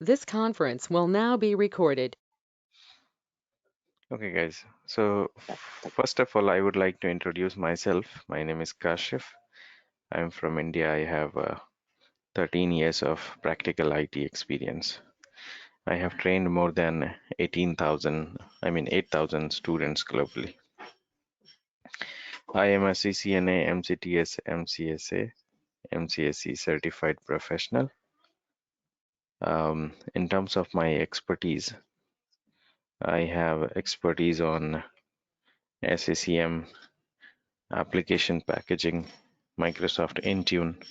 This conference will now be recorded. Okay, guys. So, first of all, I would like to introduce myself. My name is Kashif. I'm from India. I have 13 years of practical IT experience. I have trained more than 8,000 students globally. I am a CCNA, MCTS, MCSA, MCSE certified professional. In terms of my expertise, I have expertise on SCCM, application packaging, Microsoft Intune,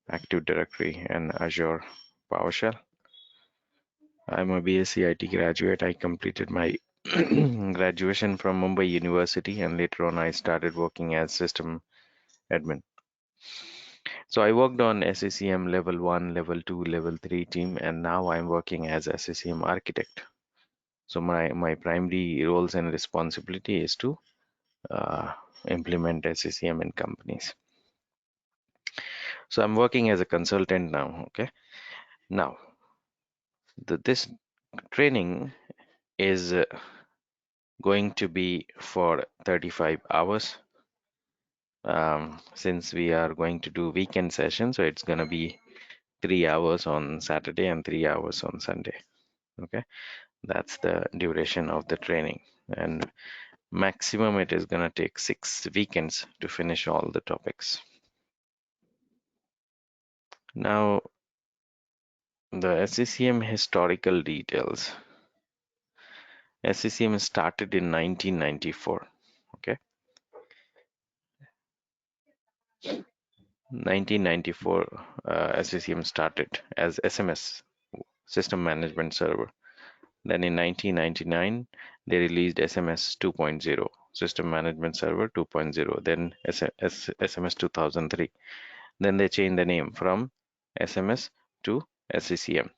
Active Directory, and Azure PowerShell. I'm a BSc IT graduate. I completed my graduation from Mumbai University, and later on I started working as system admin. So I worked on SCCM level 1, level 2, level 3 team, and now I'm working as SCCM architect. So my primary roles and responsibility is to uh, implement SCCM in companies. So I'm working as a consultant now. Okay. Now, this training is going to be for 35 hours. Since we are going to do weekend session, so it's going to be 3 hours on Saturday and 3 hours on Sunday. Okay, that's the duration of the training, and maximum it is going to take 6 weekends to finish all the topics. Now, the SCCM historical details. SCCM started in 1994. Okay, 1994, SCCM started as SMS, System Management Server. Then in 1999, they released SMS 2.0, System Management Server 2.0, then SMS 2003. Then they changed the name from SMS to SCCM,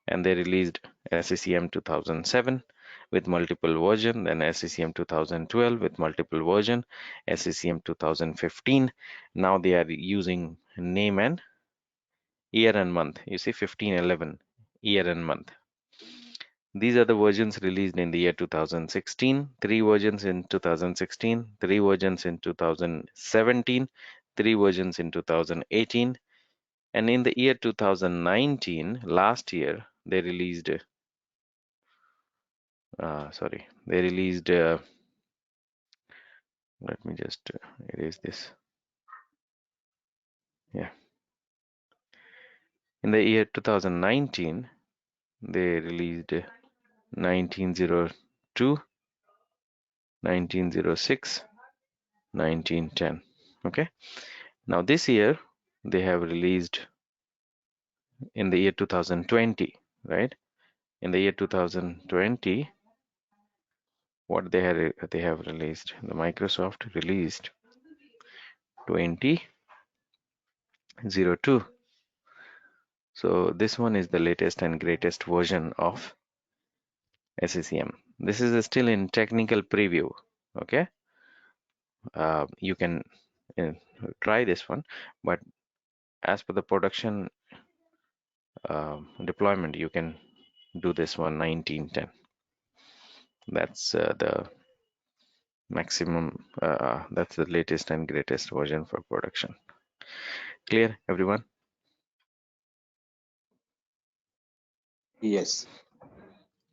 and they released SCCM 2007 with multiple version, then SCCM 2012 with multiple version, SCCM 2015. Now they are using name and year and month. You see 1511, year and month. These are the versions released in the year 2016, three versions in 2016, three versions in 2017, three versions in 2018, and in the year 2019, last year, they released, let me just erase this. Yeah. In the year 2019, they released 1902, 1906, 1910. Okay. Now this year, they have released in the year 2020, right? In the year 2020, what they have released, the Microsoft released 2002. So this one is the latest and greatest version of SCCM. This is still in technical preview. Okay, you can uh, try this one, but as per the production deployment, you can do this one 1910. That's the maximum. That's the latest and greatest version for production. Clear, everyone? Yes.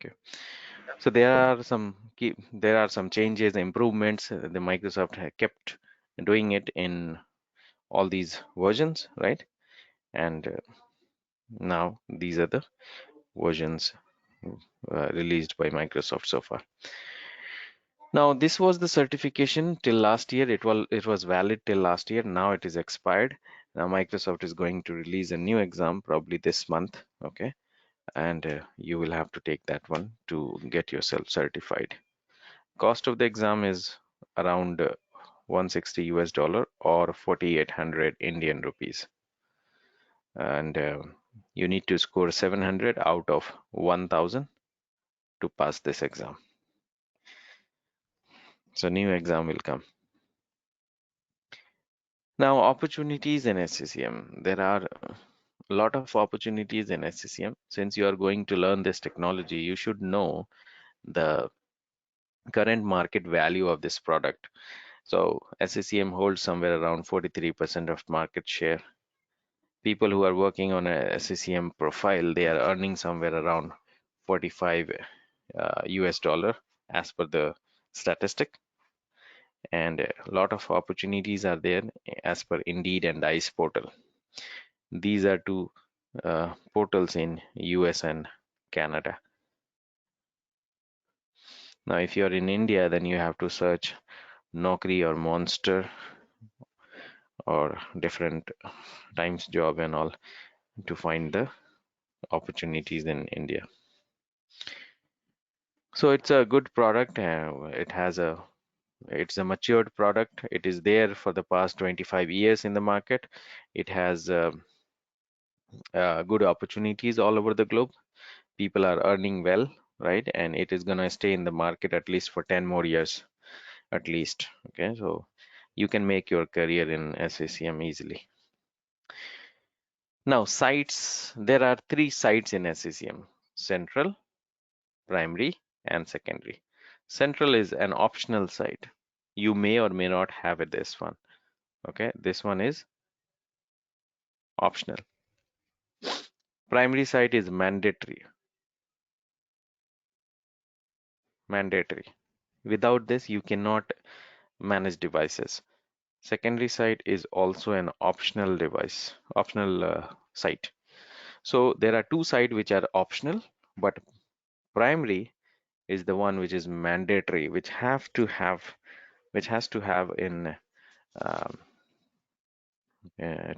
Okay. So there are some changes, improvements. The Microsoft had kept doing it in all these versions, right? And now these are the versions released by Microsoft so far. Now this was the certification till last year. It was valid till last year. Now it is expired. Now Microsoft is going to release a new exam probably this month. Okay, and you will have to take that one to get yourself certified. Cost of the exam is around 160 US dollar or 4,800 Indian rupees, and you need to score 700 out of 1,000 to pass this exam. So new exam will come. Now opportunities in SCCM. There are a lot of opportunities in SCCM. Since you are going to learn this technology, you should know the current market value of this product. So SCCM holds somewhere around 43% of market share. People who are working on a SCCM profile, they are earning somewhere around 45 US dollar as per the statistic. And a lot of opportunities are there as per Indeed and Dice portal. These are two portals in US and Canada. Now, if you're in India, then you have to search Naukri or Monster or different times job and all to find the opportunities in India. So it's a good product. It's a matured product. It is there for the past 25 years in the market. It has good opportunities all over the globe. People are earning well, right? And it is gonna stay in the market at least for 10 more years, at least. Okay, so you can make your career in SCCM easily. Now, sites, there are three sites in SCCM: central, primary, and secondary. Central is an optional site. You may or may not have it, this one. Okay, this one is optional. Primary site is mandatory. Mandatory. Without this, you cannot manage devices. Secondary site is also an optional device, optional site. So there are two sites which are optional, but primary is the one which is mandatory, which has to have in um,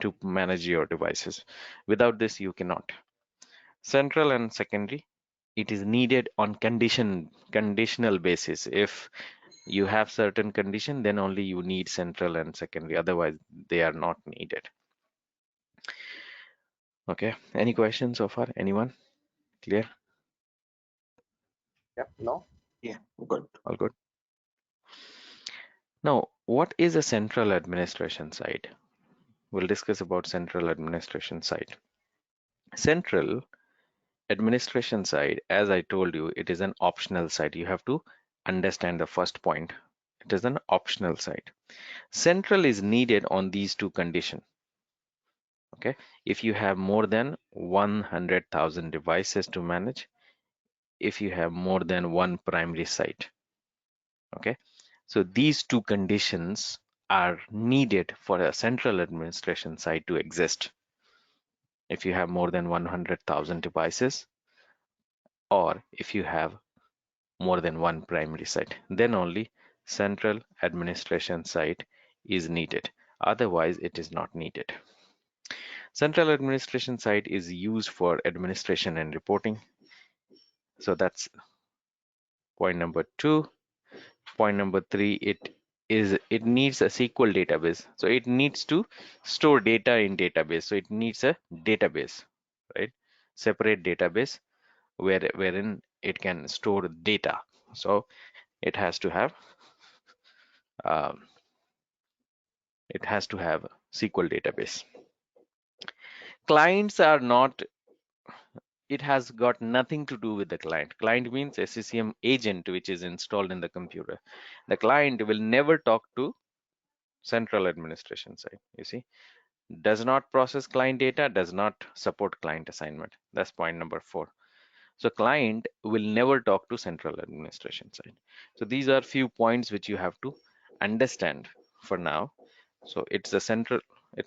to manage your devices. Without this, you cannot. Central and secondary, it is needed on conditional basis. If you have certain condition, then only you need central and secondary. Otherwise, they are not needed. Okay. Any questions so far? Anyone? Clear? Yeah, no? Yeah, good. All good. Now, what is a central administration site? We'll discuss about central administration site. Central administration site, as I told you, it is an optional site. You have to understand the first point. It is an optional site. Central is needed on these two conditions. Okay, if you have more than 100,000 devices to manage, if you have more than one primary site. Okay, so these two conditions are needed for a central administration site to exist. If you have more than 100,000 devices, or if you have more than one primary site, then only central administration site is needed. Otherwise, it is not needed. Central administration site is used for administration and reporting. So that's point number 2. Point number 3, it needs a SQL database. So it needs to store data in database. So it needs a database, right? Separate database wherein it can store data. So it has to have um, SQL database. Clients are not, it has got nothing to do with the client. Client means SCCM agent, which is installed in the computer. The client will never talk to central administration side. You see, does not process client data, does not support client assignment. That's point number 4. So client will never talk to central administration side. So these are few points which you have to understand for now. So it's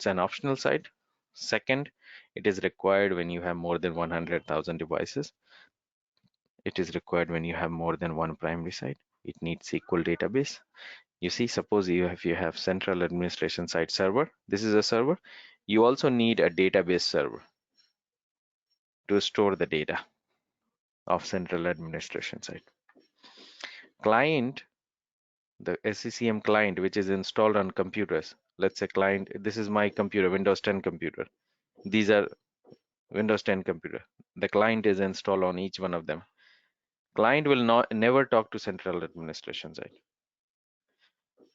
an optional side. Second, it is required when you have more than 100,000 devices. It is required when you have more than one primary site. It needs SQL database. You see, suppose if you have central administration site server, this is a server. You also need a database server to store the data of central administration site. Client, the SCCM client, which is installed on computers. Let's say client, this is my computer, Windows 10 computer. These are Windows 10 computer. The client is installed on each one of them. Client will never talk to central administration site.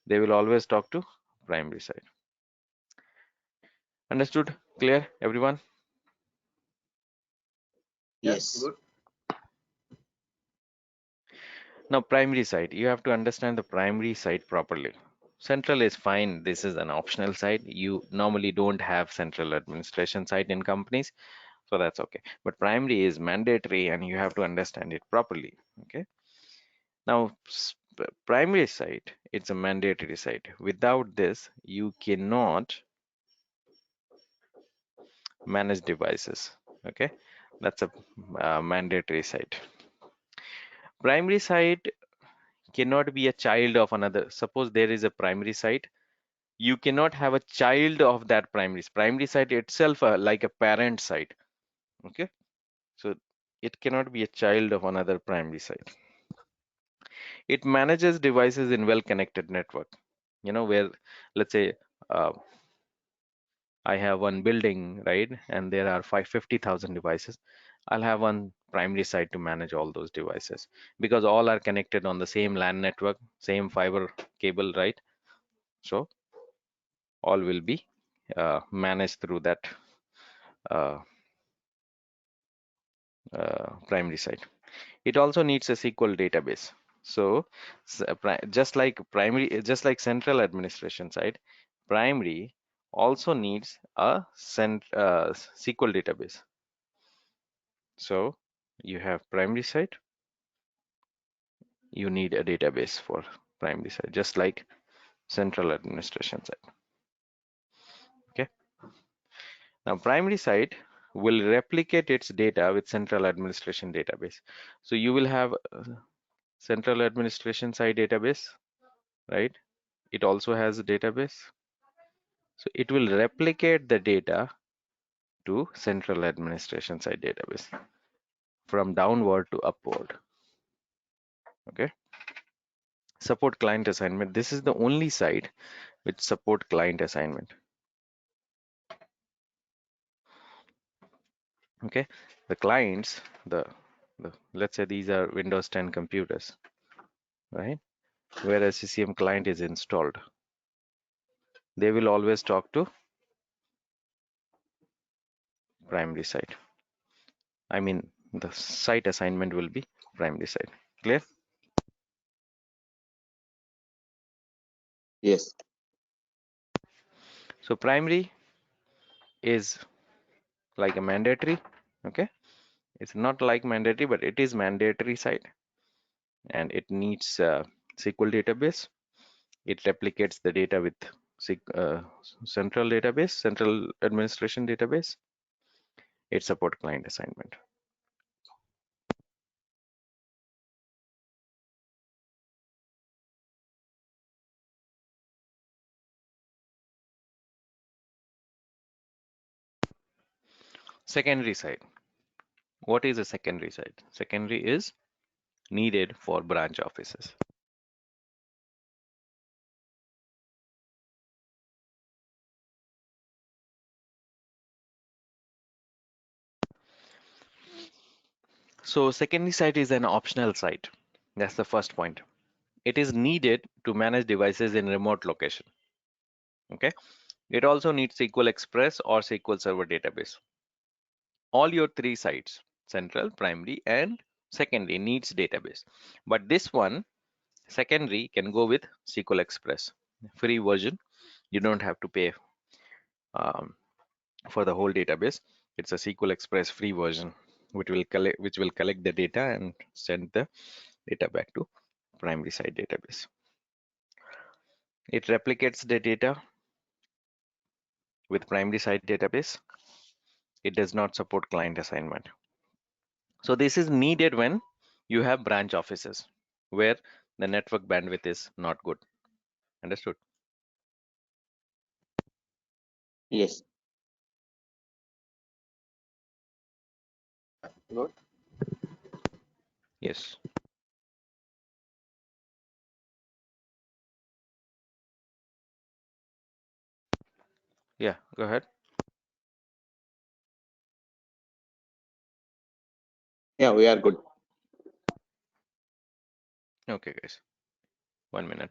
They will always talk to primary side. Understood? Clear, everyone? Yes. Now, primary site, you have to understand the primary site properly. Central is fine. This is an optional site. You normally don't have central administration site in companies, so that's okay. But primary is mandatory and you have to understand it properly. Okay. Now, primary site, it's a mandatory site. Without this, you cannot manage devices. Okay. That's a mandatory site. Primary site cannot be a child of another. Suppose there is a primary site, you cannot have a child of that primary site itself, like a parent site. Okay, so it cannot be a child of another primary site. It manages devices in well-connected network, where, let's say, uh, I have one building, right, and there are 550,000 devices. I'll have one primary site to manage all those devices because all are connected on the same LAN network, same fiber cable, right? So all will be managed through that uh, primary site. It also needs a SQL database. So just like central administration site, primary also needs a SQL database. So you have primary site, you need a database for primary site, just like central administration site. Okay. Now primary site will replicate its data with central administration database. So you will have central administration site database, right? It also has a database. So it will replicate the data to central administration site database from downward to upward. Okay. Support client assignment. This is the only site which support client assignment. Okay. The clients, the let's say these are Windows 10 computers, right? Where a CCM client is installed. They will always talk to primary site. I mean, the site assignment will be primary site. Clear? Yes. So primary is like a mandatory. Okay. It's not like mandatory, but it is mandatory site, and it needs SQL database. It replicates the data with central database, central administration database. It support client assignment. Secondary site. What is a secondary site? Secondary is needed for branch offices. So secondary site is an optional site. That's the first point. It is needed to manage devices in remote location. Okay. It also needs SQL Express or SQL Server database. All your three sites, central, primary, and secondary, needs database. But this one, secondary, can go with SQL Express, free version. You don't have to pay um, for the whole database. It's a SQL Express free version, which will collect the data and send the data back to primary site database. It replicates the data with primary site database. It does not support client assignment. So this is needed when you have branch offices where the network bandwidth is not good. Understood? Yes. Good. Yes. Yeah, go ahead. Yeah, we are good. Okay, guys. 1 minute.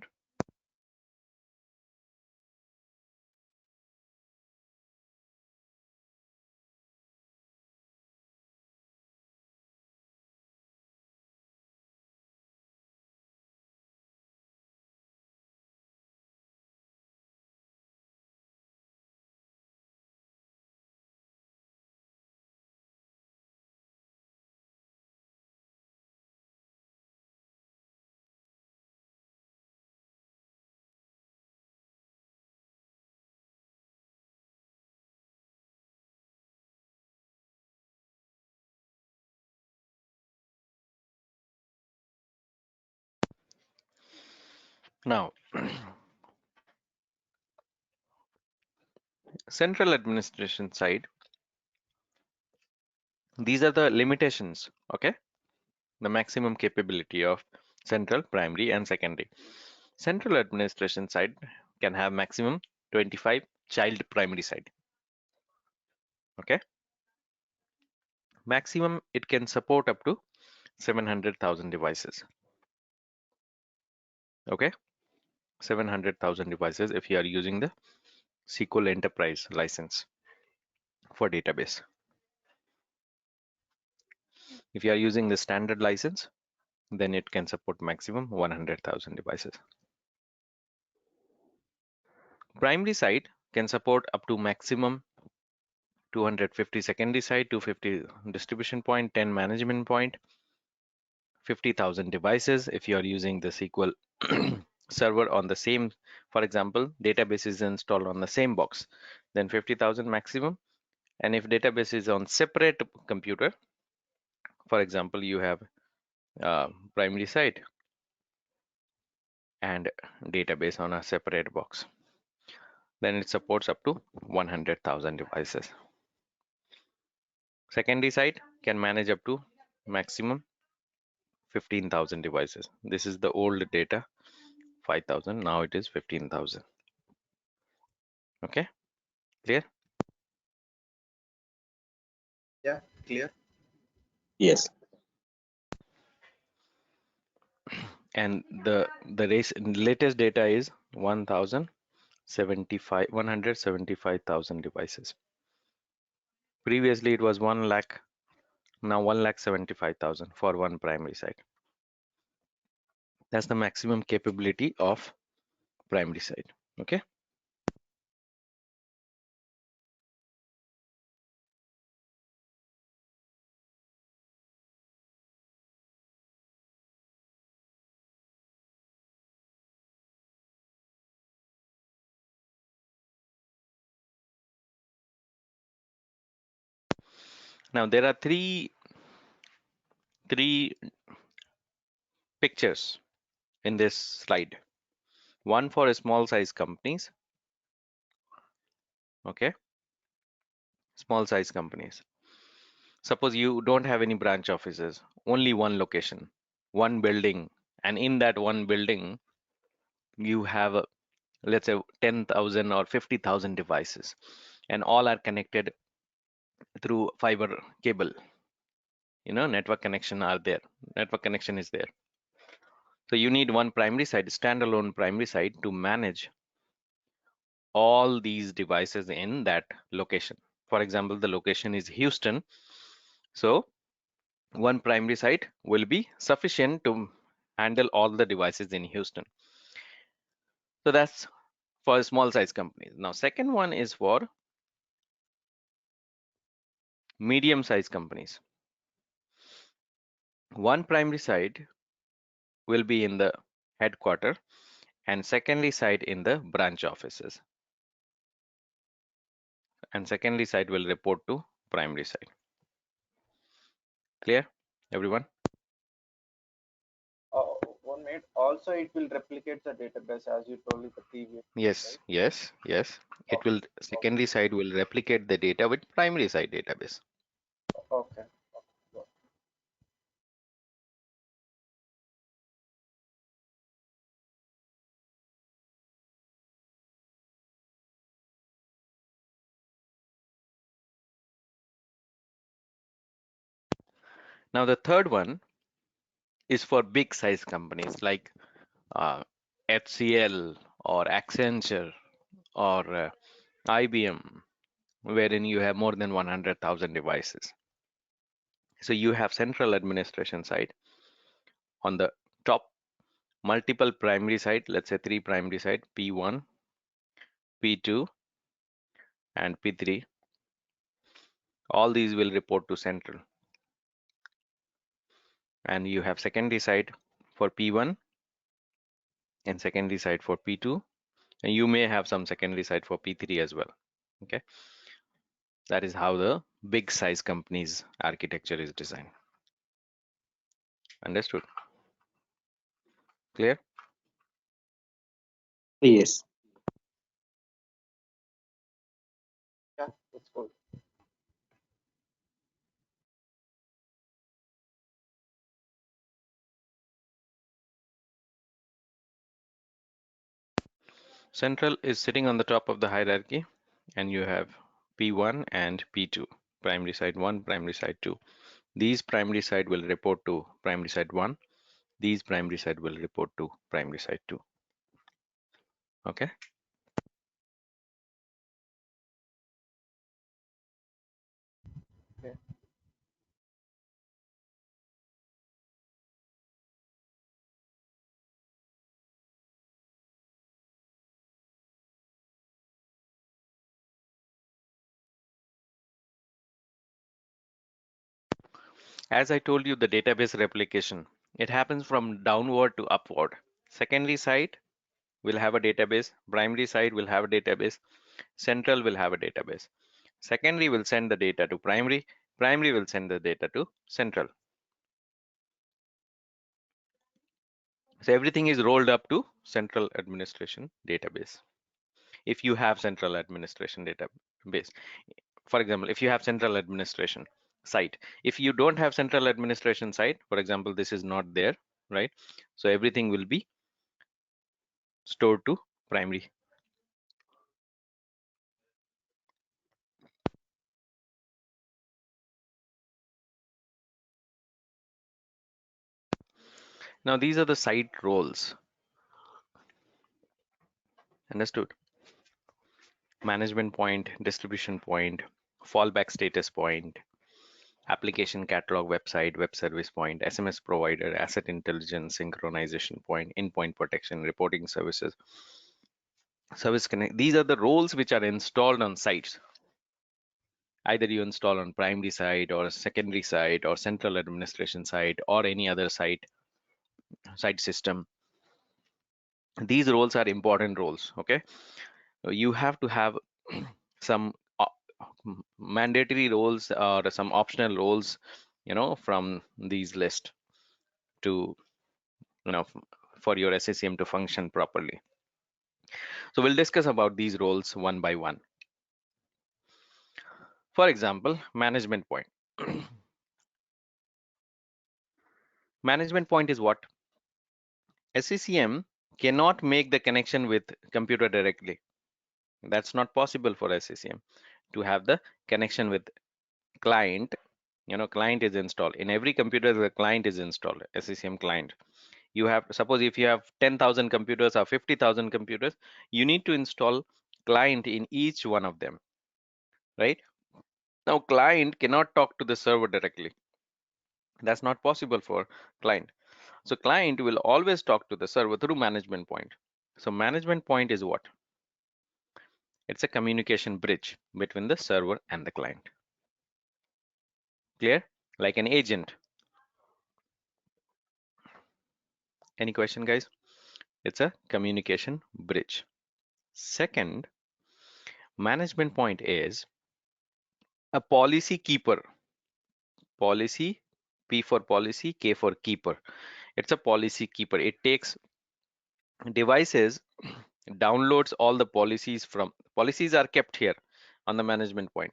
Now, central administration side, these are the limitations, okay? The maximum capability of central, primary, and secondary. Central administration side can have maximum 25 child primary side, okay? Maximum it can support up to 700,000 devices, okay? 700,000 devices if you are using the SQL Enterprise license for database. If you are using the standard license, then it can support maximum 100,000 devices. Primary side can support up to maximum 250 secondary side, 250 distribution point, 10 management point, 50,000 devices if you are using the SQL server on the same, for example, database is installed on the same box, then 50,000 maximum. And if database is on separate computer, for example, you have primary side and database on a separate box, then it supports up to 100,000 devices. Secondary side can manage up to maximum 15,000 devices. This is the old data, 5,000, now it is 15,000. Okay, clear? Yeah, clear. Yes. And the latest data is 175,000 devices. Previously it was 1 lakh, now 1,75,000 for one primary site. That's the maximum capability of primary site. Okay. Now there are three pictures in this slide. One for small size companies. Okay. Small size companies. Suppose you don't have any branch offices, only one location, one building, and in that one building, you have, let's say, 10,000 or 50,000 devices, and all are connected through fiber cable. Network connection are there. Network connection is there. So you need one primary site, standalone primary site to manage all these devices in that location. For example, the location is Houston. So one primary site will be sufficient to handle all the devices in Houston. So that's for small size companies. Now, second one is for medium size companies. One primary site will be in the headquarter and secondary site in the branch offices. And secondary site will report to primary site. Clear, everyone? 1 minute. Also, it will replicate the database as you told in the previous. Yes, right? yes. It will, secondary side will replicate the data with primary side database. Okay. Now the third one is for big size companies like HCL or Accenture or IBM, wherein you have more than 100,000 devices. So you have central administration side on the top, multiple primary side, let's say 3 primary side, P1, P2, and P3. All these will report to central. And you have secondary side for P1 and secondary side for P2. And you may have some secondary side for P3 as well. Okay. That is how the big size companies architecture is designed. Understood? Clear? Yes. Yeah, it's good. Central is sitting on the top of the hierarchy, and you have P1 and P2, primary side 1, primary side 2. These primary side will report to primary side 1. These primary side will report to primary side 2. Okay. Okay. As I told you, the database replication, it happens from downward to upward. Secondary side will have a database, primary side will have a database, central will have a database. Secondary will send the data to primary, primary will send the data to central. So everything is rolled up to central administration database. If you have central administration database, for example, if you have central administration site, if you don't have central administration site, for example, this is not there, right? So everything will be stored to primary. Now these are the site roles. Understood? Management point, distribution point, fallback status point, application catalog website, web service point, SMS provider, asset intelligence, synchronization point, endpoint protection, reporting services, service connect. These are the roles which are installed on sites. Either you install on primary side or secondary side or central administration side or any other site system. These roles are important roles. Okay, you have to have some mandatory roles or some optional roles, from these list to, for your SCCM to function properly. So we'll discuss about these roles one by one. For example, management point. Management point is what? SCCM cannot make the connection with computer directly. That's not possible for SCCM to have the connection with client. Client is installed in every computer. The client is installed, SCCM client. You have, suppose if you have 10,000 computers or 50,000 computers, you need to install client in each one of them, right? Now client cannot talk to the server directly. That's not possible for client. So client will always talk to the server through management point. So management point is what? It's a communication bridge between the server and the client. Clear? Like an agent. Any question, guys? It's a communication bridge. Second, management point is a policy keeper. Policy, P for policy, K for keeper. It's a policy keeper. It takes devices, downloads all the policies from, policies are kept here on the management point.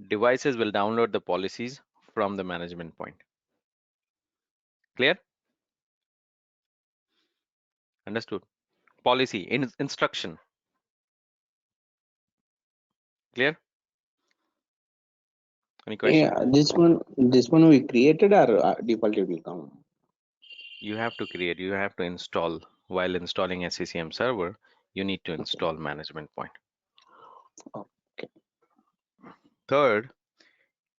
Devices will download the policies from the management point. Clear? Understood? Policy, instruction. Clear? Any question? Yeah, this one we created or default it will come. You have to create, you have to install. While installing SCCM server, you need to install management point. Okay. Third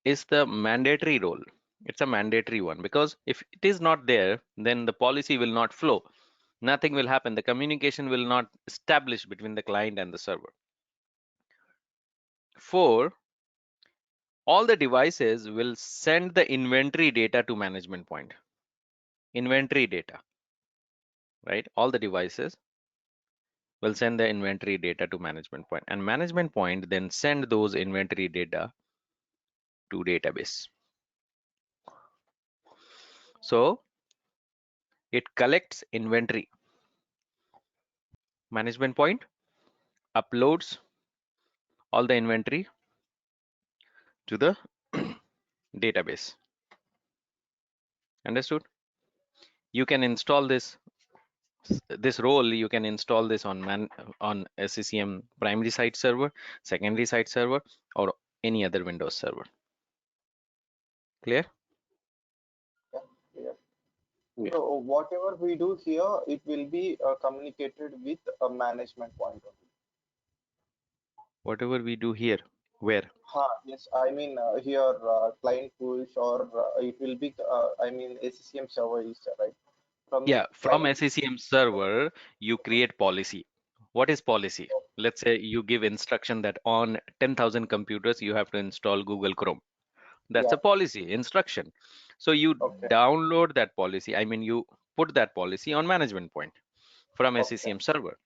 is the mandatory role. It's a mandatory one because if it is not there, then the policy will not flow. Nothing will happen. The communication will not establish between the client and the server. 4, all the devices will send the inventory data to management point. Inventory data, right? All the devices will send the inventory data to management point, and management point then send those inventory data to database. So it collects inventory. management point uploads all the inventory to the database. Understood? You can install this role, you can install this on SCCM primary site server, secondary site server, or any other Windows server. Clear? Yeah. Yeah. So whatever we do here, it will be communicated with a management point only. Whatever we do here, where? Yes, I mean here client push or it will be I mean SCCM server is right from Yeah, from client. SCCM server, you create policy. What is policy? Let's say you give instruction that on 10,000 computers, you have to install Google Chrome. That's Yeah. a policy instruction. So you Okay. download that policy. I mean, you put that policy on management point from Okay. SCCM server.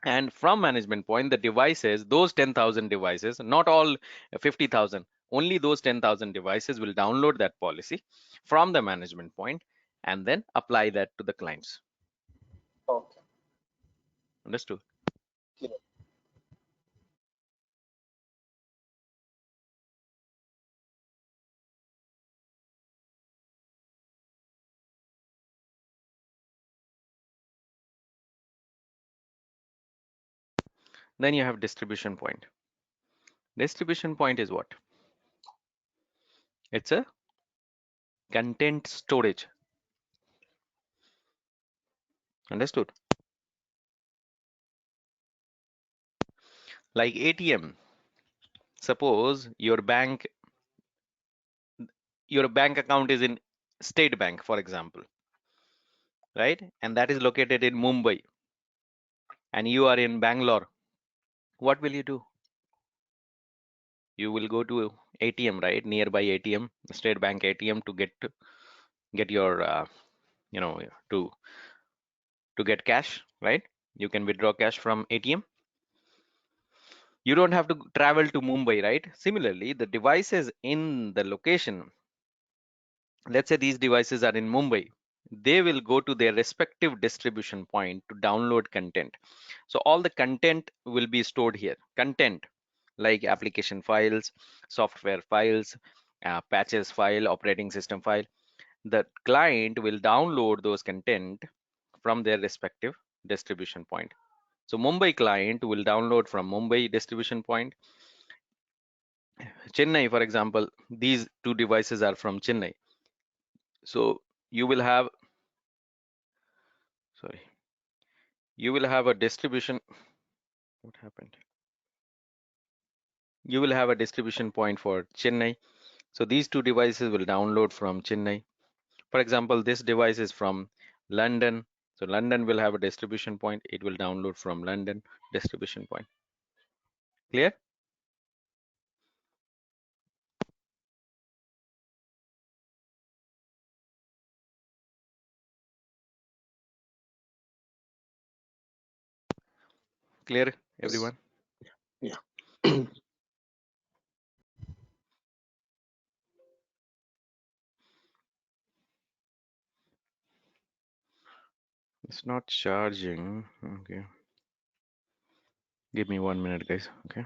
And from management point, the devices, those 10,000 devices, not all 50,000, only those 10,000 devices will download that policy from the management point and then apply that to the clients. Okay. Understood? Clear. Then you have distribution point. Distribution point is what? It's a content storage. Understood? Like ATM. Suppose your bank account is in State Bank, for example, right? And that is located in Mumbai, and you are in Bangalore. What will you do? You will go to ATM, right? Nearby ATM, State Bank ATM, to get your you know to get cash, right? You can withdraw cash from ATM. You don't have to travel to Mumbai, right? Similarly, the devices in the location, let's say these devices are in Mumbai, they will go to their respective distribution point to download content. So all the content will be stored here. Content like application files, software files, patches file, operating system file. The client will download those content from their respective distribution point. So Mumbai client will download from Mumbai distribution point. Chennai, for example, these two devices are from Chennai. So you will have, sorry, you will have a distribution. What happened? You will have a distribution point for Chennai. So these two devices will download from Chennai. For example, this device is from London. So London will have a distribution point. It will download from London distribution point. Clear? Clear, Yes. everyone? Yeah. It's not charging. Okay. Give me 1 minute, guys. Okay.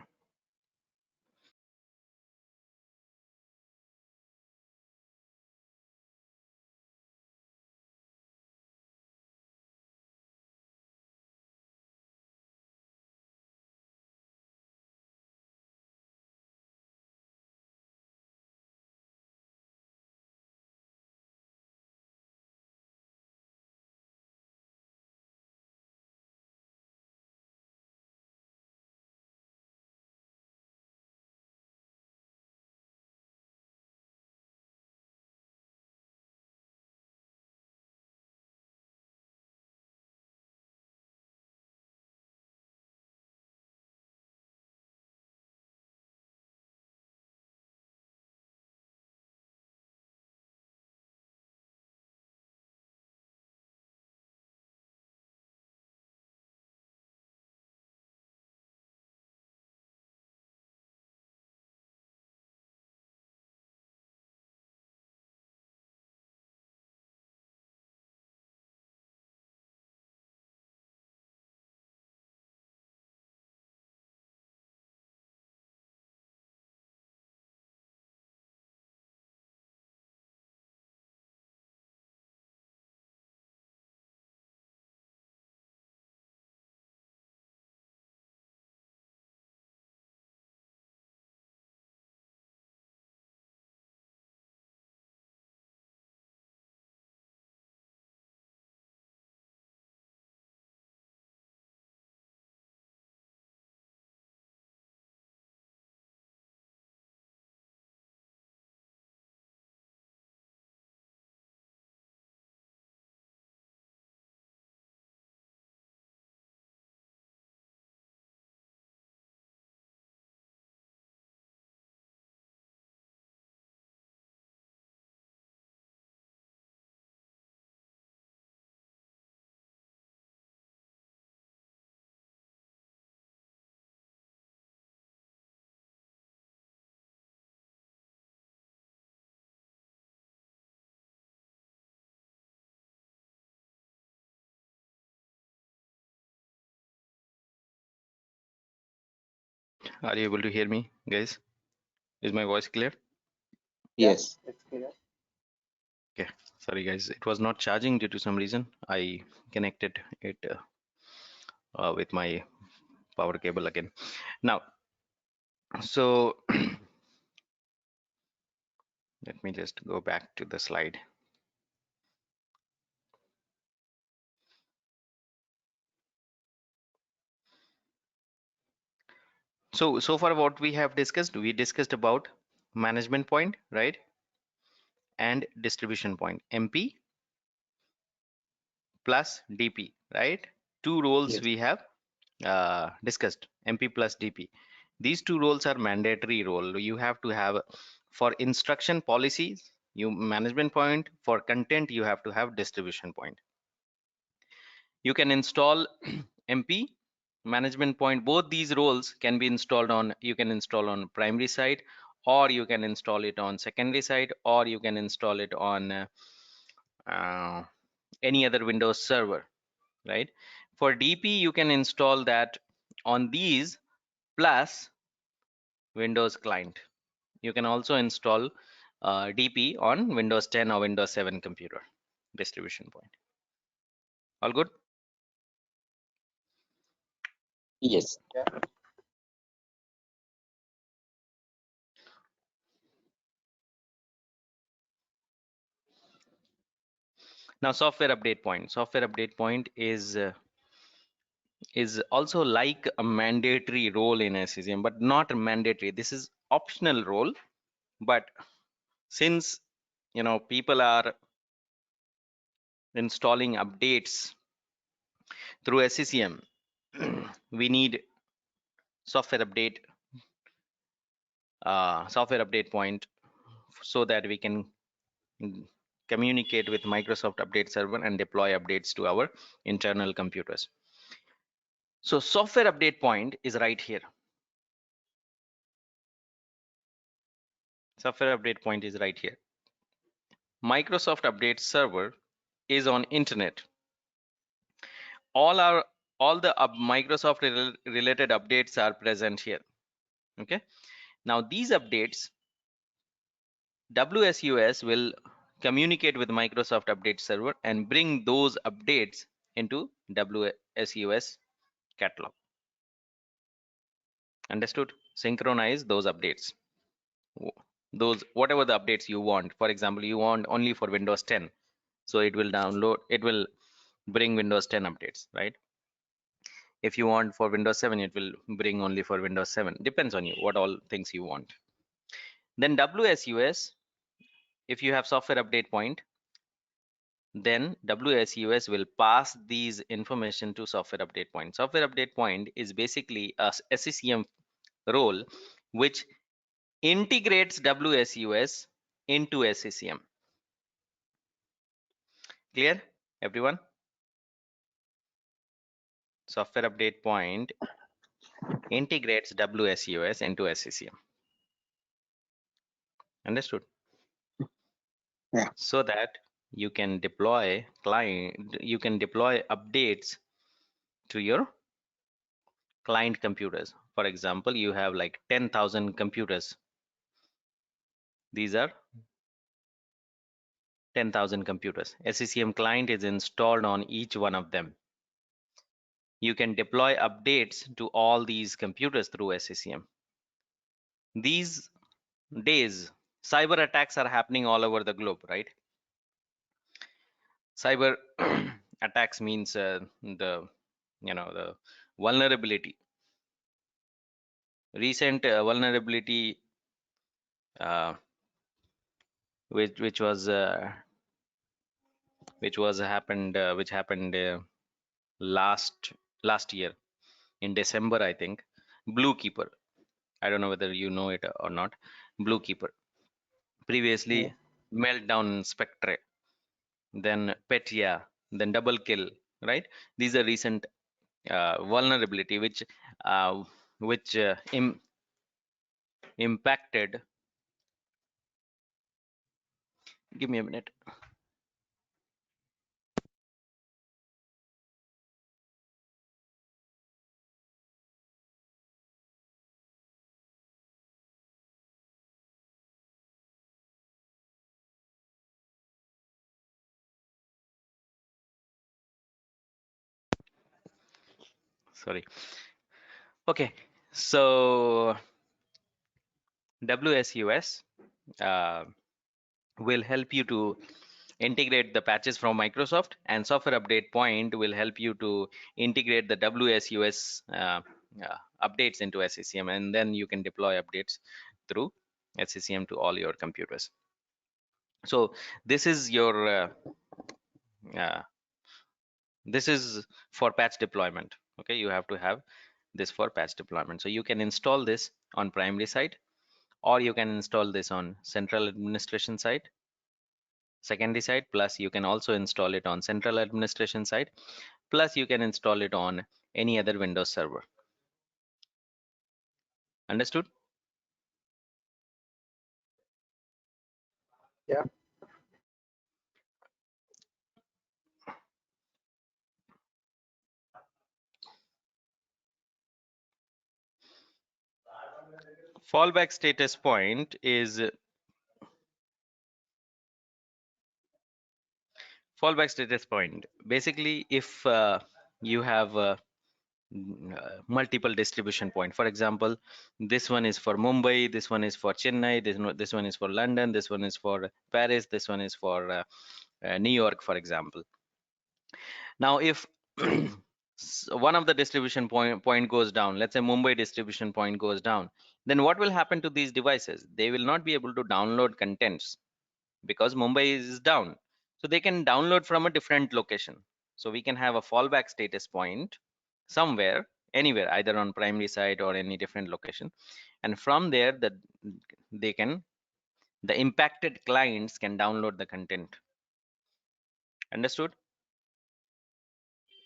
Are you able to hear me, guys? Is my voice clear? Yes. It's clear. Okay. Sorry, guys. It was not charging due to some reason. I connected it with my power cable again. Now, so let me just go back to the slide. So far what we have discussed, we discussed about management point, right? And distribution point, MP plus DP, right? Two roles Yes. we have discussed, MP plus DP. These two roles are mandatory role. You have to have for instruction policies, you management point. For content, you have to have distribution point. You can install MP management point. Both these roles can be installed on, you can install on primary side, or you can install it on secondary side, or you can install it on uh, any other Windows server, right? For DP, you can install that on these plus Windows client. You can also install DP on Windows 10 or Windows 7 computer distribution point. All good? Yes. Yeah. Now, software update point. Software update point is also like a mandatory role in SCCM, but not mandatory. This is optional role, but since people are installing updates through SCCM, we need software update point so that we can communicate with Microsoft Update Server and deploy updates to our internal computers. So software update point is right here. Software update point is right here. Microsoft Update Server is on internet. All the Microsoft related updates are present here. Okay. Now these updates, WSUS will communicate with Microsoft Update Server and bring those updates into WSUS catalog. Understood? Synchronize those updates. Those whatever the updates you want. For example, you want only for Windows 10, so it will bring Windows 10 updates, right? If you want for Windows 7, it will bring only for Windows 7. Depends on you what all things you want. Then WSUS, if you have software update point, then WSUS will pass these information to software update point. Software update point is basically a SCCM role which integrates WSUS into SCCM. Clear, everyone? Software update point integrates WSUS into SCCM. Understood? Yeah. So that you can deploy updates to your client computers. For example, you have like 10,000 computers. These are 10,000 computers. SCCM client is installed on each one of them. You can deploy updates to all these computers through SCCM. These days, cyber attacks are happening all over the globe, right? Cyber attacks means the vulnerability. Recent vulnerability uh, which happened last year in December, I think. Bluekeeper. I don't know whether you know it or not. Bluekeeper. Previously, Yeah. Meltdown, Spectre, then Petya, then Double Kill. Right? These are recent vulnerability which impacted. Give me a minute. Sorry. Okay, so WSUS will help you to integrate the patches from Microsoft, and Software Update Point will help you to integrate the WSUS updates into SCCM, and then you can deploy updates through SCCM to all your computers. So this is your this is for patch deployment. Okay, you have to have this for patch deployment. So you can install this on primary side, or you can install this on central administration side, secondary side, plus you can also install it on central administration side, plus you can install it on any other Windows server. Understood? Yeah. Fallback status point is basically if you have multiple distribution point. For example, this one is for Mumbai, this one is for Chennai, this one is for London, this one is for Paris, this one is for New York, for example. Now if one of the distribution point goes down, let's say Mumbai distribution point goes down, then what will happen to these devices? They will not be able to download contents because Mumbai is down. So they can download from a different location. So we can have a fallback status point somewhere, anywhere, either on primary side or any different location. And from there, the impacted clients can download the content. Understood?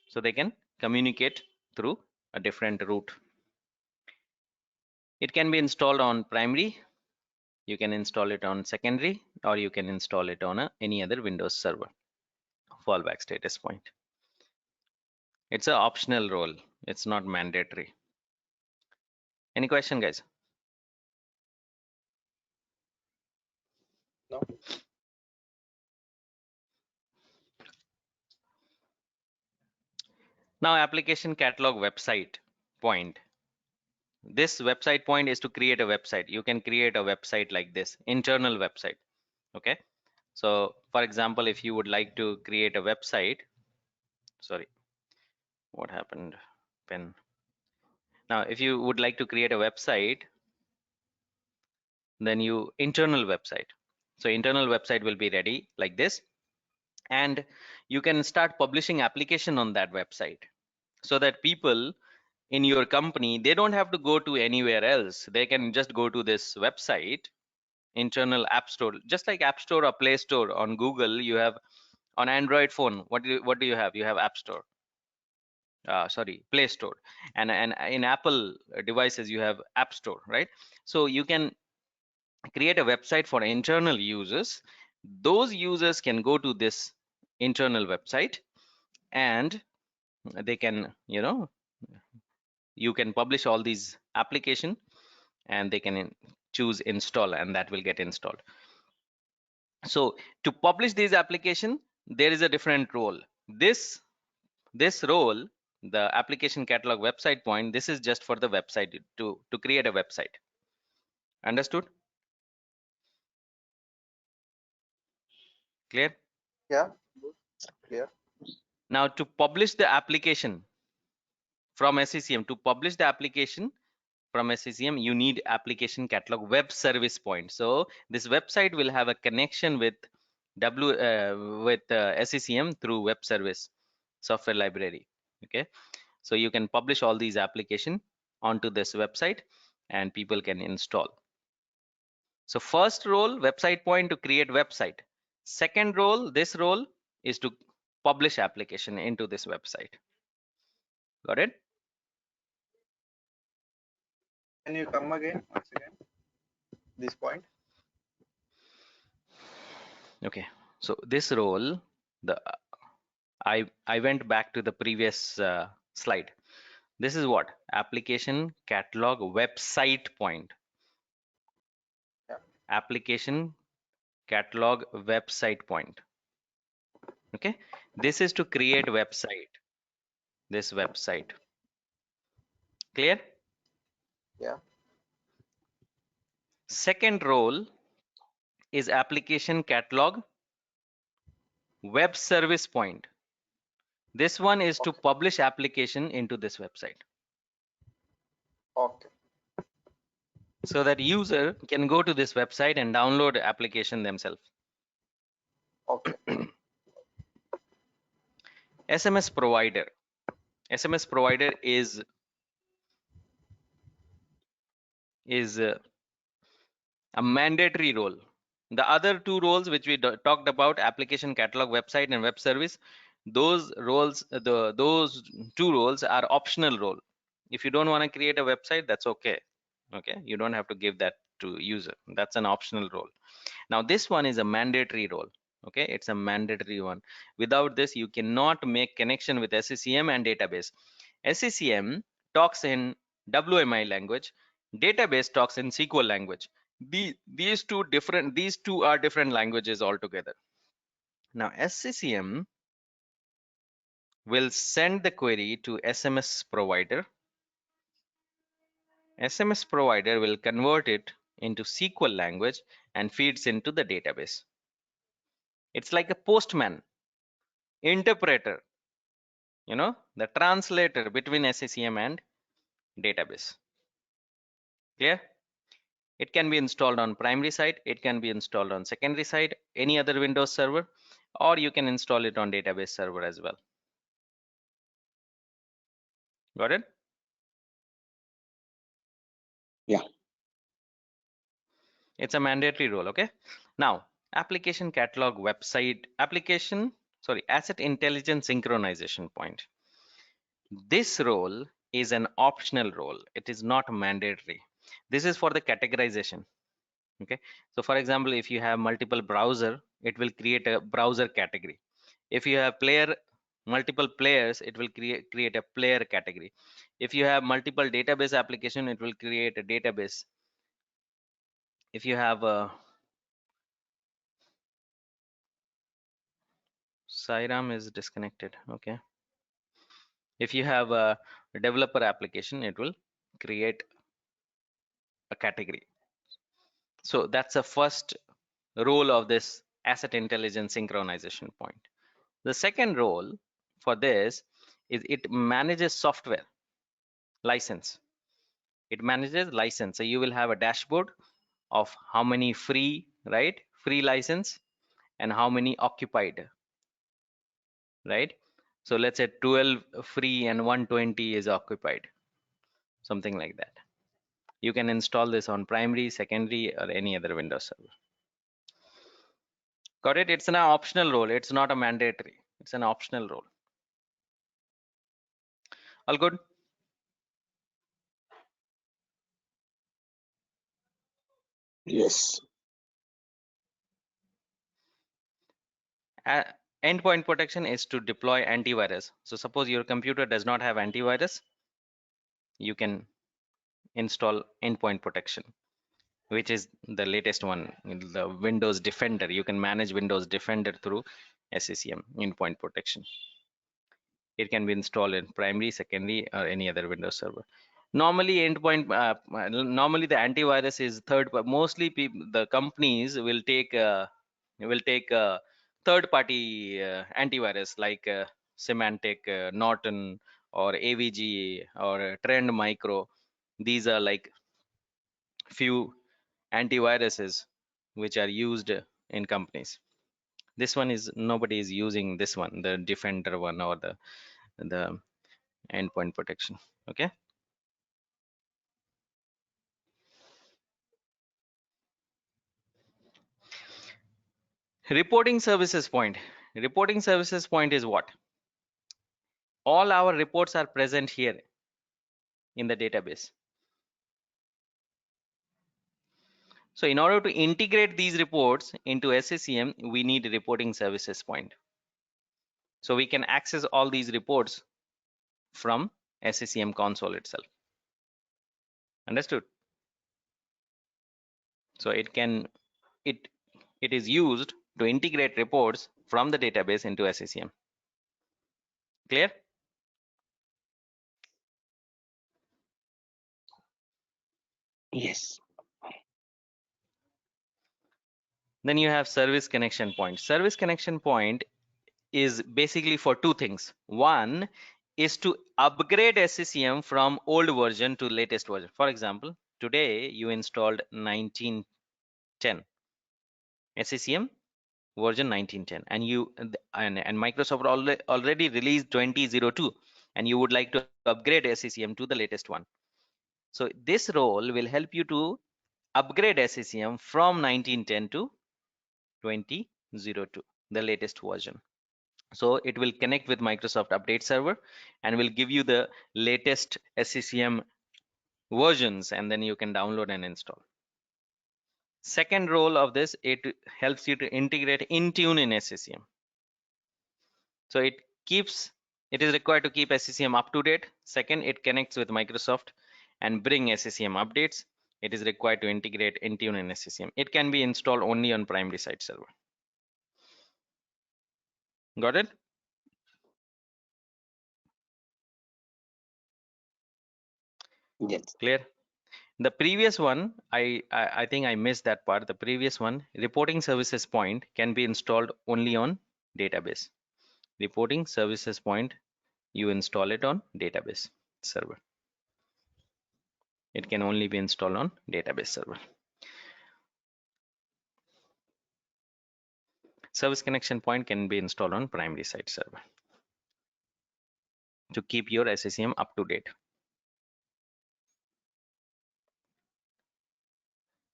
So they can communicate through a different route. It can be installed on primary, you can install it on secondary, or you can install it on any other Windows server. Fallback status point. It's an optional role. It's not mandatory. Any question, guys? No. Now, application catalog website point. This website point is to create a website. You can create a website like this, internal website. Okay. So, for example, if you would like to create a website, sorry, what happened? Pen. Now, if you would like to create a website, then you internal website. So internal website will be ready like this, and you can start publishing application on that website so that people in your company, they don't have to go to anywhere else. They can just go to this website, internal app store, just like app store or play store on Google. You have on Android phone, what do you have? You have app store, sorry, play store, and in Apple devices you have app store, right? So you can create a website for internal users. Those users can go to this internal website, and they can, you can publish all these application, and they can choose install, and that will get installed. So to publish these application, there is a different role. This role, the application catalog website point, this is just for the website, to create a website. Understood? Clear? Yeah. Good. Clear. Now to publish the application from SCCM, to publish the application from SCCM, you need application catalog web service point. So this website will have a connection with SCCM through web service software library. Okay, so you can publish all these application onto this website, and people can install. So first role, website point, to create website. Second role, this role is to publish application into this website. Got it? Can you come again once again? This point. Okay, so this role, I went back to the previous slide. This is what? Application catalog website point. Yeah. Application catalog website point. Okay, this is to create website, this website. Clear? Yeah. Second role is application catalog web service point. This one is to Okay. publish application into this website Okay. so that user can go to this website and download application themselves. Okay. SMS provider. SMS provider is a mandatory role. The other two roles which we talked about, application catalog website and web service, those roles, those two roles are optional role. If you don't want to create a website, that's okay. Okay, you don't have to give that to user. That's an optional role. Now this one is a mandatory role. Okay, it's a mandatory one. Without this, you cannot make connection with SCCM and database. SCCM talks in WMI language, database talks in SQL language. These two are different languages altogether. Now SCCM will send the query to SMS provider. SMS provider will convert it into SQL language and feeds into the database. It's like a postman, interpreter, the translator between SCCM and database. Clear? It can be installed on primary side, it can be installed on secondary side, any other Windows server, or you can install it on database server as well. Got it? Yeah. It's a mandatory role. Okay. Now, application catalog website asset intelligence synchronization point. This role is an optional role. It is not mandatory. This is for the categorization. Okay. So for example, if you have multiple browser, it will create a browser category. If you have multiple players, it will create a player category. If you have multiple database application, it will create a database. If you have a Sairam is disconnected. Okay. If you have a developer application, it will create a category. So that's the first role of this asset intelligence synchronization point. The second role for this is it manages software license. It manages license. So you will have a dashboard of how many free license and how many occupied, right? So let's say 12 free and 120 is occupied, something like that. You can install this on primary, secondary, or any other Windows server. Got it? It's an optional role. It's not a mandatory. It's an optional role. All good? Yes. Endpoint protection is to deploy antivirus. So suppose your computer does not have antivirus, you can install endpoint protection, which is the latest one, the Windows Defender. You can manage Windows Defender through SCCM endpoint protection. It can be installed in primary, secondary, or any other Windows server. Normally normally the antivirus is mostly the companies will take third party antivirus like Symantec, Norton, or AVG, or Trend Micro. These are like few antiviruses which are used in companies. This one is nobody is using this one, the Defender one or the endpoint protection. Okay. Reporting services point. Reporting services point is what? All our reports are present here in the database. So in order to integrate these reports into SCCM, we need a reporting services point. So we can access all these reports from SCCM console itself. Understood? So it is used to integrate reports from the database into SCCM. Clear? Yes. Then you have service connection point. Service connection point is basically for two things. One is to upgrade SCCM from old version to latest version. For example, today you installed 1910 SCCM version 1910, and Microsoft already released 2002, and you would like to upgrade SCCM to the latest one. So this role will help you to upgrade SCCM from 1910 to 2002, the latest version. So it will connect with Microsoft Update Server and will give you the latest SCCM versions, and then you can download and install. Second role of this, it helps you to integrate Intune in SCCM. So it is required to keep SCCM up to date. Second, it connects with Microsoft and bring SCCM updates. It is required to integrate Intune in SCCM. It can be installed only on primary site server. Got it? Yes. Clear? The previous one, I think I missed that part. The previous one, reporting services point, can be installed only on database. Reporting services point, you install it on database server. It can only be installed on database server. Service connection point can be installed on primary site server to keep your SCCM up to date.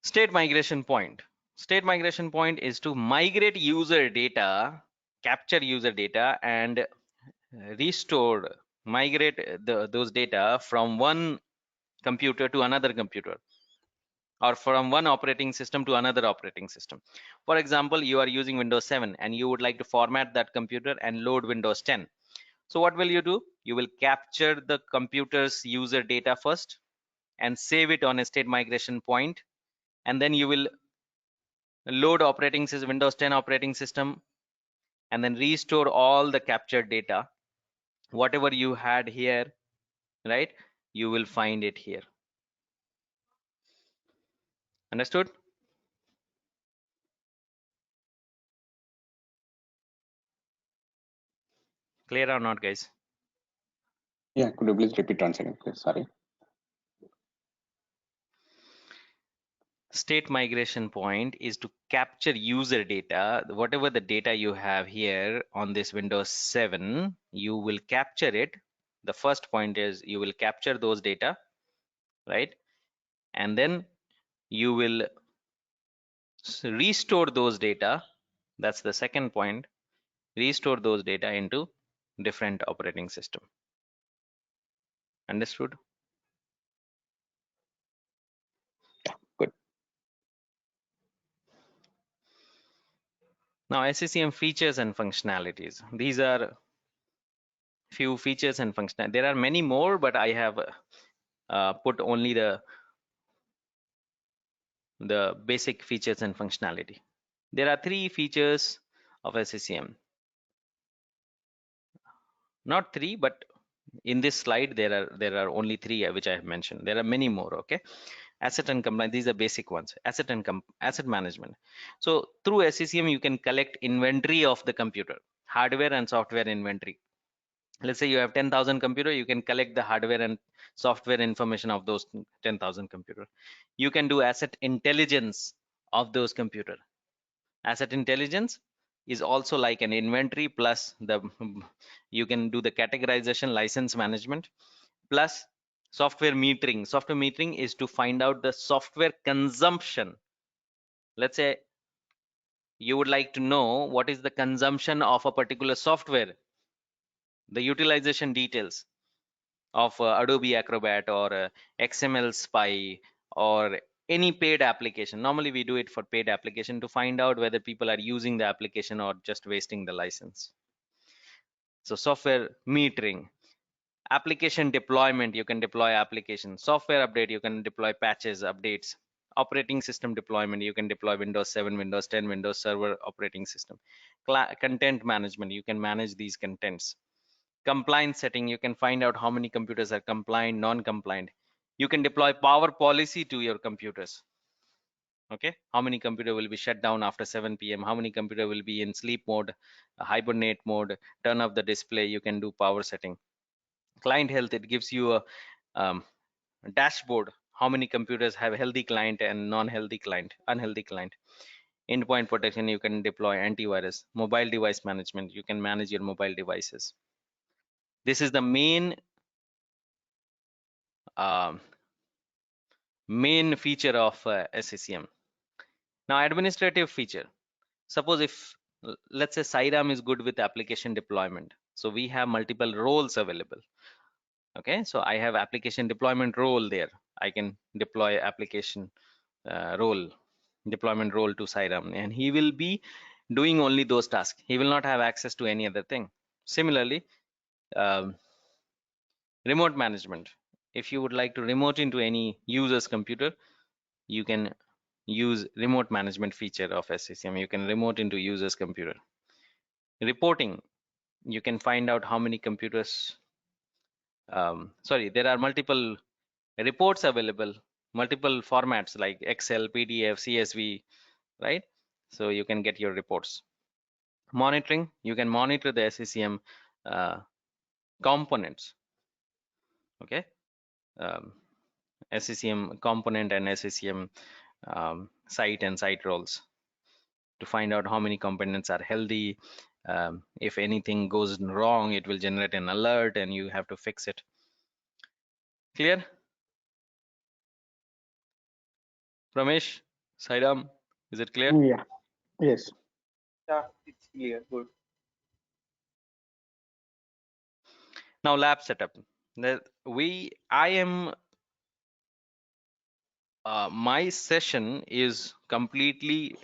State migration point. State migration point is to migrate user data, capture user data, and migrate those data from one computer to another computer, or from one operating system to another operating system. For example, you are using Windows 7 and you would like to format that computer and load Windows 10. So what will you do? You will capture the computer's user data first and save it on a state migration point, and then you will load Windows 10 operating system, and then restore all the captured data. Whatever you had here, right, you will find it here. Understood? Clear or not, guys? Yeah, could you please repeat once again, please? Sorry. State migration point is to capture user data. Whatever the data you have here on this Windows 7, you will capture it. The first point is you will capture those data, right? And then you will restore those data. That's the second point. Restore those data into different operating system. Understood? Good. Now, SCCM features and functionalities. These are few features and functionality. There are many more, but I have put only the basic features and functionality. There are 3 features of SCCM. Not 3, but in this slide there are only 3 which I have mentioned. There are many more. Okay, asset and compliance. These are basic ones. Asset management. So through SCCM you can collect inventory of the computer, hardware and software inventory. Let's say you have 10,000 computer, you can collect the hardware and software information of those 10,000 computer. You can do asset intelligence of those computer. Asset intelligence is also like an inventory, plus you can do the categorization, license management, plus software metering. Software metering is to find out the software consumption. Let's say you would like to know what is the consumption of a particular software, the utilization details of Adobe Acrobat or XML Spy or any paid application. Normally we do it for paid application to find out whether people are using the application or just wasting the license. So software metering. Application deployment, you can deploy applications. Software update, you can deploy patches, updates. Operating system deployment, you can deploy Windows 7, Windows 10, Windows Server operating system. Content management, you can manage these contents. Compliance setting, you can find out how many computers are compliant, non-compliant. You can deploy power policy to your computers. Okay, how many computer will be shut down after 7 p.m., how many computer will be in sleep mode, hibernate mode, turn off the display. You can do power setting. Client health, it gives you a dashboard, how many computers have healthy client and non-healthy client, unhealthy client. Endpoint protection, you can deploy antivirus. Mobile device management, you can manage your mobile devices. This is the main feature of SCCM. Now, administrative feature. Suppose if, let's say, Sairam is good with application deployment. So we have multiple roles available. Okay, so I have application deployment role there. I can deploy application deployment role to Sairam, and he will be doing only those tasks. He will not have access to any other thing. Similarly, um, remote management. If you would like to remote into any user's computer, you can use remote management feature of SCCM. You can remote into user's computer. Reporting, you can find out how many computers, there are multiple reports available, multiple formats like Excel, PDF, CSV, right? So you can get your reports. Monitoring, you can monitor the SCCM components. Okay, SCCM component and SCCM site and site roles to find out how many components are healthy. If anything goes wrong, it will generate an alert and you have to fix it. Clear? Ramesh, Sairam, is it clear? Yeah. Yes. Yeah, it's clear. Good. Now lab setup. My session is completely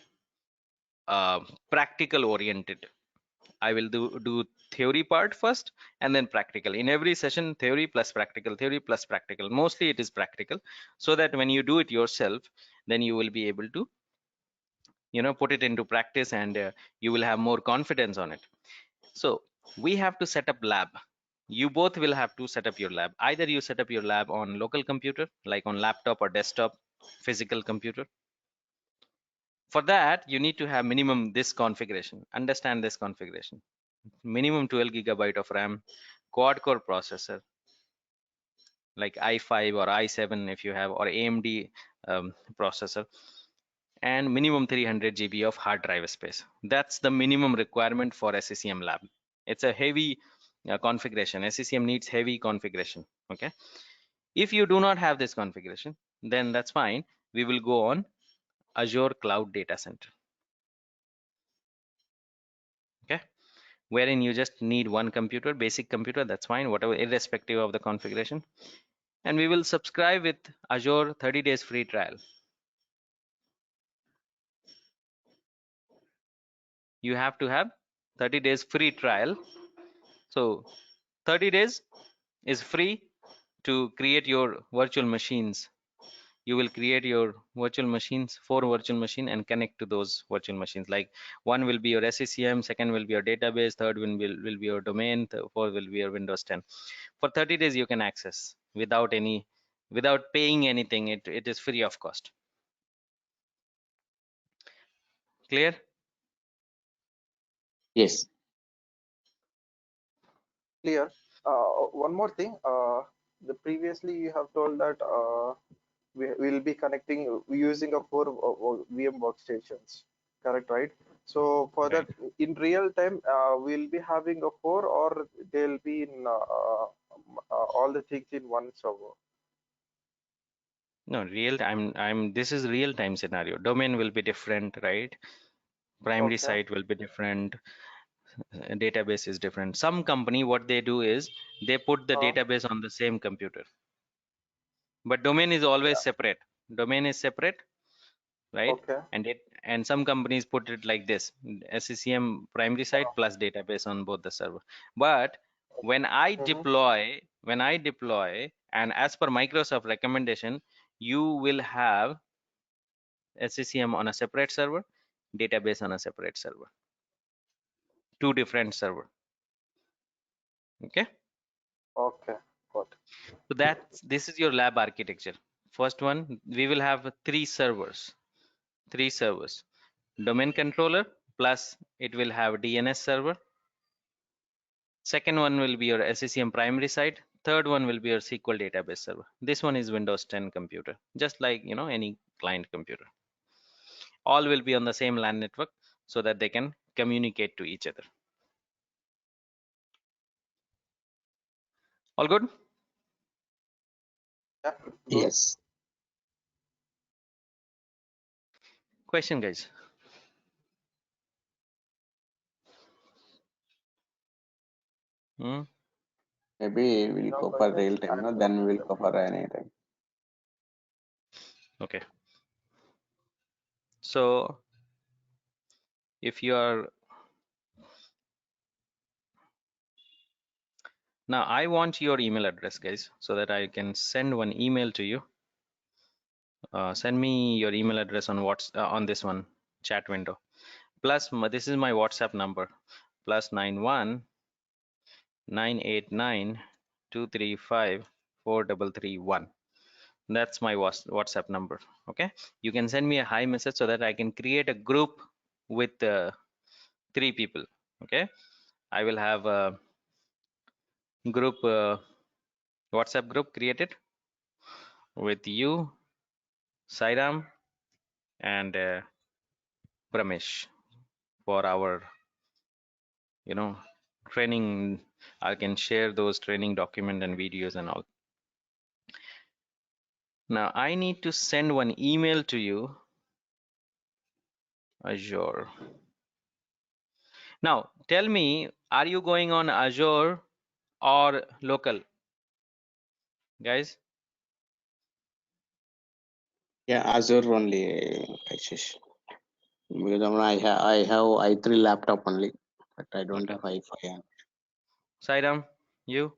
practical oriented. I will do theory part first and then practical. In every session, theory plus practical, theory plus practical. Mostly it is practical, so that when you do it yourself, then you will be able to, put it into practice, and you will have more confidence on it. So we have to set up lab. You both will have to set up your lab. Either you set up your lab on local computer, like on laptop or desktop, physical computer. For that, you need to have minimum this configuration. Understand this configuration. Minimum 12 gigabyte of RAM, quad core processor, like i5 or i7 if you have, or AMD processor, and minimum 300 GB of hard drive space. That's the minimum requirement for SCCM lab. It's a heavy configuration. SCCM needs heavy configuration. Okay. If you do not have this configuration, then that's fine. We will go on Azure Cloud Data Center. Okay, wherein you just need one computer, basic computer, that's fine, whatever, irrespective of the configuration. And we will subscribe with Azure 30 days free trial. You have to have 30 days free trial. So 30 days is free to create your virtual machines. You will create your virtual machines, 4 virtual machine, and connect to those virtual machines. Like one will be your SCCM, second will be your database, third will be your domain, fourth will be your Windows 10. For 30 days you can access without paying anything. It is free of cost. Clear? Yes. Clear. One more thing. The previously you have told that we will be connecting using a 4 VM workstations. Correct, right? So for Right. that, in real time, we'll be having a 4, or they'll be in all the things in one server. No, real time. This is real time scenario. Domain will be different, right? Primary Okay. site will be different. Database is different. Some company, what they do is they put the Uh, database on the same computer, but domain is always yeah. separate. Domain is separate, right? Okay. And some companies put it like this: SCCM primary site plus database on both the server. But when I Mm-hmm. deploy, and as per Microsoft recommendation, you will have SCCM on a separate server, database on a separate server, 2 different server. Okay. Okay. got it. So this is your lab architecture. First one, we will have three servers. Domain controller plus it will have DNS server. Second one will be your SCCM primary side. Third one will be your SQL database server. This one is Windows 10 computer, just like any client computer. All will be on the same LAN network so that they can communicate to each other. All good? Yeah, good. Yes. Question, guys? Hmm? Maybe we'll No go for questions. real time, I'm no? not Then we'll sure. go for anytime. Okay. So if you are now, I want your email address, guys, so that I can send one email to you. Send me your email address on on this one chat window. Plus, this is my WhatsApp number. +91 989 235 4331. That's my WhatsApp number. Okay, you can send me a hi message so that I can create a group with 3 people. Okay, I will have a group WhatsApp group created with you, Sairam, and Pramesh for our training. I can share those training document and videos and all. Now I need to send one email to you, Azure. Now tell me, are you going on Azure or local, guys? Yeah, Azure only, Ashish. Because I have i3 laptop only, but I don't Okay. have i5. Sairam, you?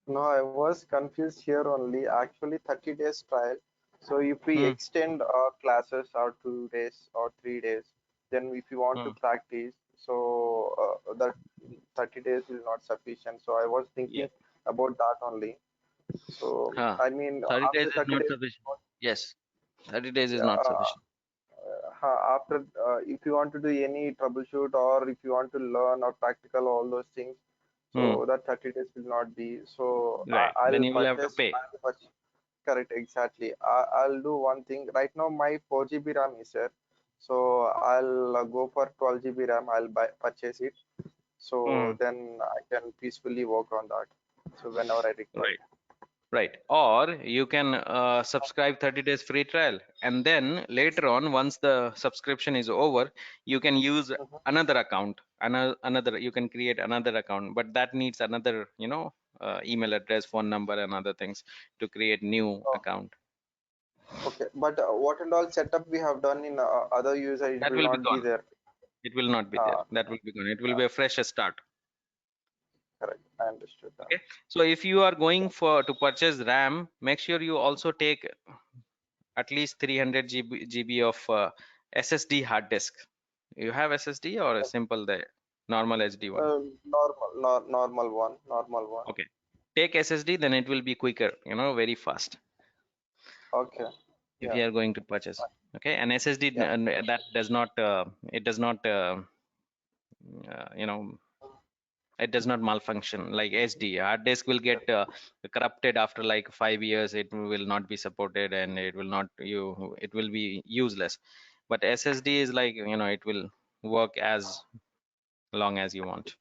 No, I was confused here only. Actually, 30 days trial. So if we Hmm. extend our classes or 2 days or 3 days, then if you want to Hmm. practice, so that 30 days is not sufficient. So I was Yeah. thinking about that only. So Huh. I mean, 30 days after is 30 not days, sufficient. Yes. 30 days is yeah, not sufficient. after if you want to do any troubleshoot or if you want to learn or practical all those things, Hmm. so that 30 days will not be. So Right. Then you will have to pay. I'll purchase. Correct, exactly. I'll do one thing. Right now, my 4 GB RAM is there. So I'll go for 12 GB RAM. I'll purchase it. Hmm. So then I can peacefully work on that. So whenever I require. Right. Right. Or you can subscribe 30 days free trial, and then later on, once the subscription is over, you can use Mhm. another account. Another you can create another account, but that needs another, email address, phone number, and other things to create new Oh, account. okay. But what and all setup we have done in other user, it That will will be not be gone. there. It will not be there. That will be gone. It will Yeah, be a fresh start. correct. I understood that. Okay. So if you are going for to purchase RAM, make sure you also take at least 300 GB of SSD hard disk. You have SSD or a simple the normal HD one? Normal one. Okay. Take SSD, then it will be quicker, very fast Okay. if Yeah. you are going to purchase. Okay. And SSD Yeah. that does not it does not uh, you know it does not malfunction like SD. Hard disk will get corrupted after like 5 years. It will not be supported and it will be useless. But SSD is like, it will work as long as you want.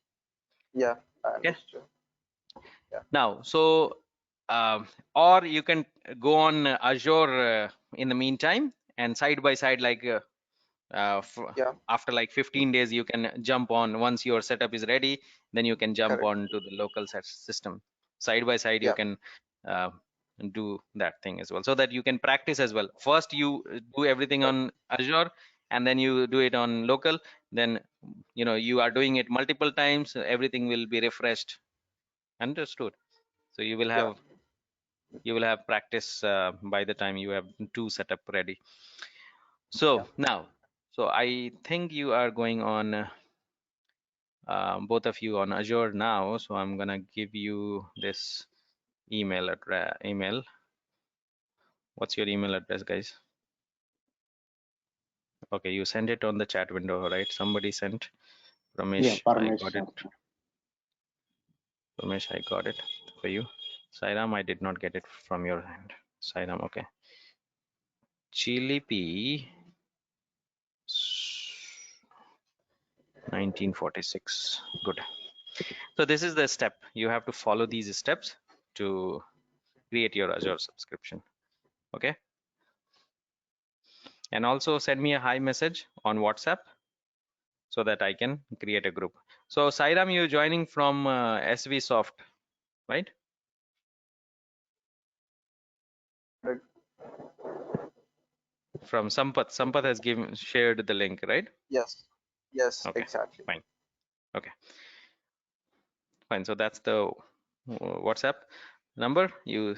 Yeah. I Okay. understood. Yeah. Now, so or you can go on Azure in the meantime, and side by side, like Yeah. after like 15 days, you can jump on. Once your setup is ready, then you can jump Correct. on to the local system. Side by side, you Yeah. can uh, do that thing as well, so that you can practice as well. First, you do everything Correct. on Azure, and then you do it on local. Then you are doing it multiple times. Everything will be refreshed. Understood? So Yeah. you will have practice by the time you have two setup ready. Yeah. So now, so I think you are going on both of you on Azure now, so I'm gonna give you this email address. What's your email address, guys? Okay, you sent it on the chat window, right? Somebody sent. Yeah, Ramesh, I got it. permission. Ramesh, I got it for you. Sairam, I did not get it from your hand. Sairam, okay. Chili P 1946. Good. So this is the step. You have to follow these steps to create your Azure subscription. Okay. And also send me a hi message on WhatsApp so that I can create a group. So Sairam, you're joining from SV Soft, right? Right. From Sampath. Sampath has shared the link, right? Yes. Yes, Okay, exactly. fine. Okay, fine. So that's the WhatsApp number. You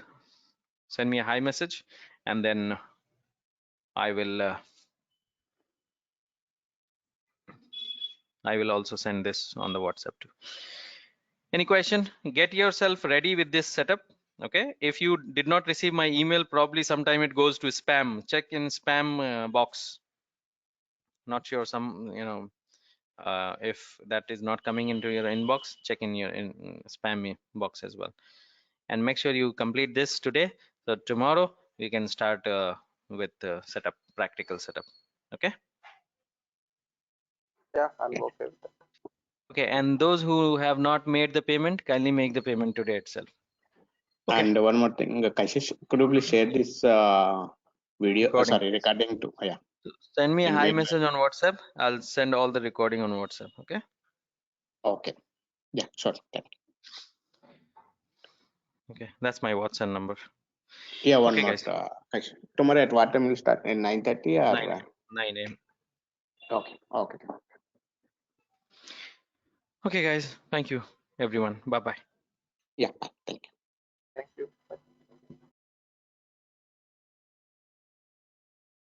send me a hi message, and then I will also send this on the WhatsApp too. Any question? Get yourself ready with this setup. Okay. If you did not receive my email, probably sometime it goes to spam. Check in spam box. Not sure. If that is not coming into your inbox, check in your spam box as well. And make sure you complete this today. So tomorrow we can start with setup, practical setup. Okay. Yeah, I'm okay with that. Okay. And those who have not made the payment, kindly make the payment today itself. Okay. And one more thing, Kashish, could you please share this video? Recording to yeah. Send me a hi Engage. message on WhatsApp. I'll send all the recording on WhatsApp. Okay. Okay. Yeah, sure. Thank you. Okay. That's my WhatsApp number. Yeah, one Okay, more. guys. Kashish. Tomorrow at what time will start? In 9:30 or? 9 a.m. Okay. Okay. Okay, guys. Thank you, everyone. Bye bye. Yeah. Thank you. Thank you.